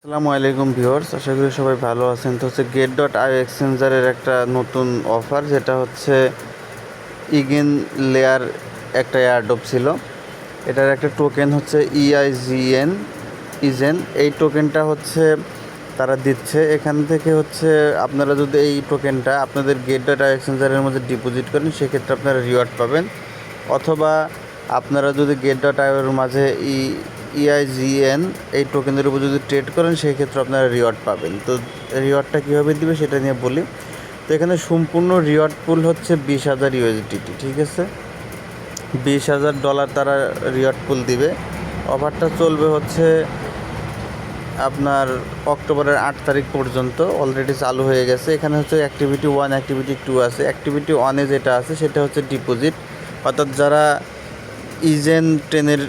আসসালামু আলাইকুম ভিউয়ার্স, আশা করি সবাই ভালো আছেন। তো হচ্ছে get.io এক্সচেঞ্জারের একটা নতুন অফার, যেটা হচ্ছে ইগেন লেয়ার একটা এয়ারড্রপ ছিল। এটার একটা টোকেন হচ্ছে EIGN ইজেন। এই টোকেনটা হচ্ছে তারা দিচ্ছে। এখান থেকে হচ্ছে আপনারা যদি এই টোকেনটা আপনাদের get.io এক্সচেঞ্জারের মধ্যে ডিপোজিট করেন, সেক্ষেত্রে আপনারা রিওয়ার্ড পাবেন। অথবা আপনারা যদি get.ioর মাঝে EIGN এই টোকেনের উপর যদি ট্রেড করেন, সেই ক্ষেত্রে আপনারা রিওয়ার্ড পাবেন। তো রিওয়ার্ডটা কীভাবে দিবে সেটা নিয়ে বলি। তো এখানে সম্পূর্ণ রিওয়ার্ড পুল হচ্ছে 20,000 USDT, ঠিক আছে। $20,000 তারা রিওয়ার্ড পুল দিবে। অফারটা চলবে হচ্ছে আপনার অক্টোবরের 8 তারিখ পর্যন্ত। অলরেডি চালু হয়ে গেছে। এখানে হচ্ছে অ্যাক্টিভিটি 1, অ্যাক্টিভিটি 2 আছে। অ্যাক্টিভিটি 1-এ যেটা আছে সেটা হচ্ছে ডিপোজিট, অর্থাৎ যারা ইজেন 10-এর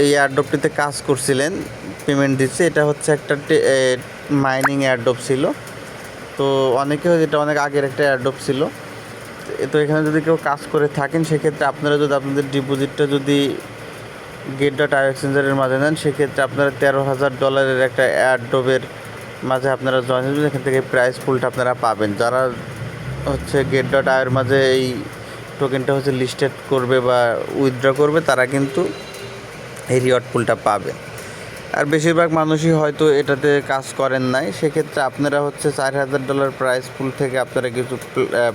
এই এয়ারড্রপটিতে কাজ করছিলেন, পেমেন্ট দিচ্ছে। এটা হচ্ছে একটা মাইনিং এয়ারড্রপ ছিল। তো এটা অনেক আগের একটা এয়ারড্রপ ছিল। তো এখানে যদি কেউ কাজ করে থাকেন, সেক্ষেত্রে আপনারা যদি আপনাদের ডিপোজিটটা যদি get.io এক্সচেঞ্জারের মাঝে নেন, সেক্ষেত্রে আপনারা $13,000 একটা এয়ারড্রপের মাঝে আপনারা জয়েন হবেন। এখান থেকে প্রাইস পুলটা আপনারা পাবেন। যারা হচ্ছে get.io মাঝে এই টোকেনটা হচ্ছে লিস্টেড করবে বা উইথড্র করবে, তারা কিন্তু এই রিওয়ার্ড পুলটা পাবে। আর বেশিরভাগ মানুষই হয়তো এটাতে কাজ করেন নাই, সেক্ষেত্রে আপনারা হচ্ছে $4,000 প্রাইস পুল থেকে আপনারা কিছু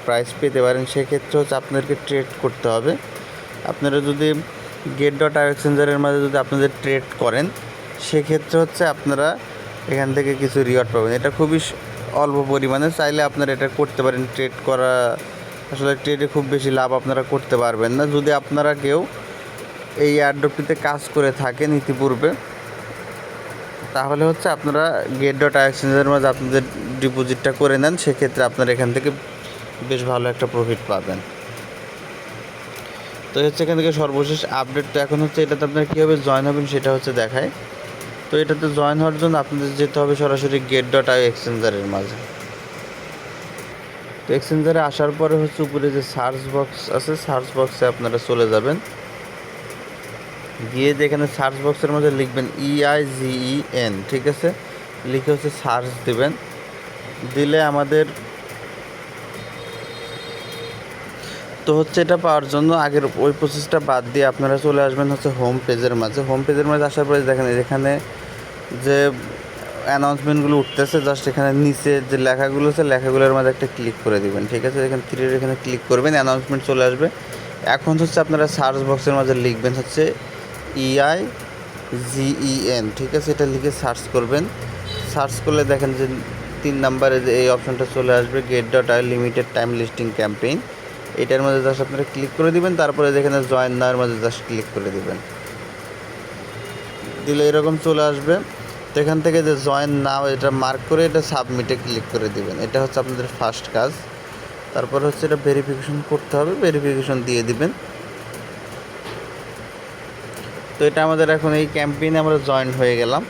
প্রাইস পেতে পারেন। সেক্ষেত্রে হচ্ছে আপনাদেরকে ট্রেড করতে হবে। আপনারা যদি get.io এক্সচেঞ্জারের মাঝে যদি আপনাদের ট্রেড করেন, সেক্ষেত্রে হচ্ছে আপনারা এখান থেকে কিছু রিওয়ার্ড পাবেন। এটা খুবই অল্প পরিমাণে, চাইলে আপনারা এটা করতে পারেন। ট্রেড করা আসলে ট্রেডে খুব বেশি লাভ আপনারা করতে পারবেন না। যদি আপনারা কেউ এই এয়ারড্রপটিতে কাজ করে থাকেন ইতিপূর্বে, তাহলে হচ্ছে আপনারা get.io এক্সচেঞ্জের মাঝে আপনাদের ডিপোজিটটা করে নেন, সেক্ষেত্রে আপনারা এখান থেকে বেশ ভালো একটা প্রফিট পাবেন। তো হচ্ছে এখান থেকে সর্বশেষ আপডেট। তো এখন হচ্ছে এটাতে আপনারা কীভাবে জয়েন হবেন সেটা হচ্ছে দেখায়। তো এটাতে জয়েন হওয়ার জন্য আপনাদের যেতে হবে সরাসরি get.io এক্সচেঞ্জারের মাঝে। তো এক্সচেঞ্জারে আসার পরে হচ্ছে উপরে যে সার্চ বক্স আছে, সার্চ বক্সে আপনারা চলে যাবেন। গিয়ে যেখানে সার্চ বক্সের মধ্যে লিখবেন EIGEN, ঠিক আছে, লিখে হচ্ছে সার্চ দিবেন। দিলে আমাদের তো হচ্ছে এটা পাওয়ার জন্য আগের ওই প্রসেসটা বাদ দিয়ে আপনারা চলে আসবেন হচ্ছে হোম পেজের মাঝে। হোম পেজের মাঝে আসার পরে দেখেন এখানে যে অ্যানাউন্সমেন্টগুলো উঠতেছে, জাস্ট এখানে নিচে যে লেখাগুলো আছে, লেখাগুলোর মাঝে একটা ক্লিক করে দিবেন, ঠিক আছে। এখানে এখানে ক্লিক করবেন, অ্যানাউন্সমেন্ট চলে আসবে। এখন হচ্ছে আপনারা সার্চ বক্সের মাঝে লিখবেন হচ্ছে EIGEN, ঠিক আছে। এটা লিখে সার্চ করবেন। সার্চ করলে দেখেন যে 3 নম্বরে যে এই অপশনটা চলে আসবে, get.io limited time listing campaign. এটার মধ্যে জাস্ট আপনারা ক্লিক করে দিবেন। তারপরে যেখানে জয়েন নাওয়ার মাঝে জাস্ট ক্লিক করে দিবেন। দিলে এরকম চলে আসবে। তো এখান থেকে যে জয়েন নাও এটা মার্ক করে এটা সাবমিটে ক্লিক করে দিবেন। এটা হচ্ছে আপনাদের ফার্স্ট কাজ। তারপর হচ্ছে এটা ভেরিফিকেশন করতে হবে, ভেরিফিকেশন দিয়ে দিবেন। তো এটা আমাদের এখন এই ক্যাম্পেইনে আমরা জয়েন হয়ে গেলাম।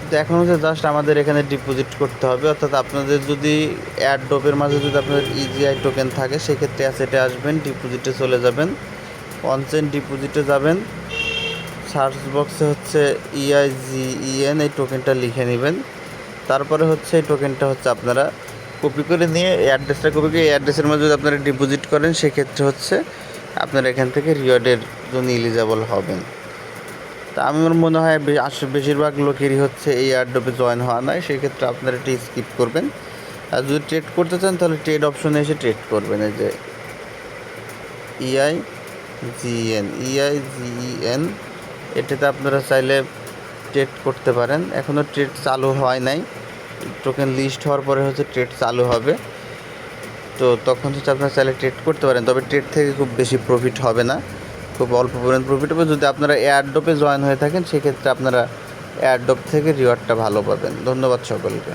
তো এখন হচ্ছে জাস্ট আমাদের এখানে ডিপোজিট করতে হবে, অর্থাৎ আপনাদের যদি এয়ারড্রপের মাঝে যদি আপনাদের EGI টোকেন থাকে, সেক্ষেত্রে অ্যাসেটে আসবেন, ডিপোজিটে চলে যাবেন, অনচেন ডিপোজিটে যাবেন। সার্চ বক্সে হচ্ছে EIGEN এই টোকেনটা লিখে নেবেন। তারপরে হচ্ছে এই টোকেনটা হচ্ছে আপনারা কপি করে নিয়ে অ্যাড্রেসটা কপি করে এই অ্যাড্রেসের মধ্যে যদি আপনারা ডিপোজিট করেন, সেক্ষেত্রে হচ্ছে আপনারা এখান থেকে রিওয়ার্ডের জন্য এলিজিবল হবেন। তা আমার মনে হয় বেশিরভাগ লোকেরই হচ্ছে এই এয়ারড্রপে জয়েন হওয়া নয়, সেক্ষেত্রে আপনারা এটি স্কিপ করবেন। আর যদি ট্রেড করতে চান, তাহলে ট্রেড অপশনে এসে ট্রেড করবেন। এই যে EIGEN এটাতে আপনারা চাইলে ট্রেড করতে পারেন। এখনও ট্রেড চালু হয় নাই, টোকেন লিস্ট হওয়ার পরে হচ্ছে ট্রেড চালু হবে। তো তখন হচ্ছে আপনারা চাইলে ট্রেড করতে পারেন, তবে ট্রেড থেকে খুব বেশি প্রফিট হবে না, খুব অল্প পরিমাণ প্রফিট হবে। যদি আপনারা এয়ারড্রপে জয়েন হয়ে থাকেন, সেক্ষেত্রে আপনারা এয়ারড্রপ থেকে রিওয়ার্ডটা ভালো পাবেন। ধন্যবাদ সকলকে।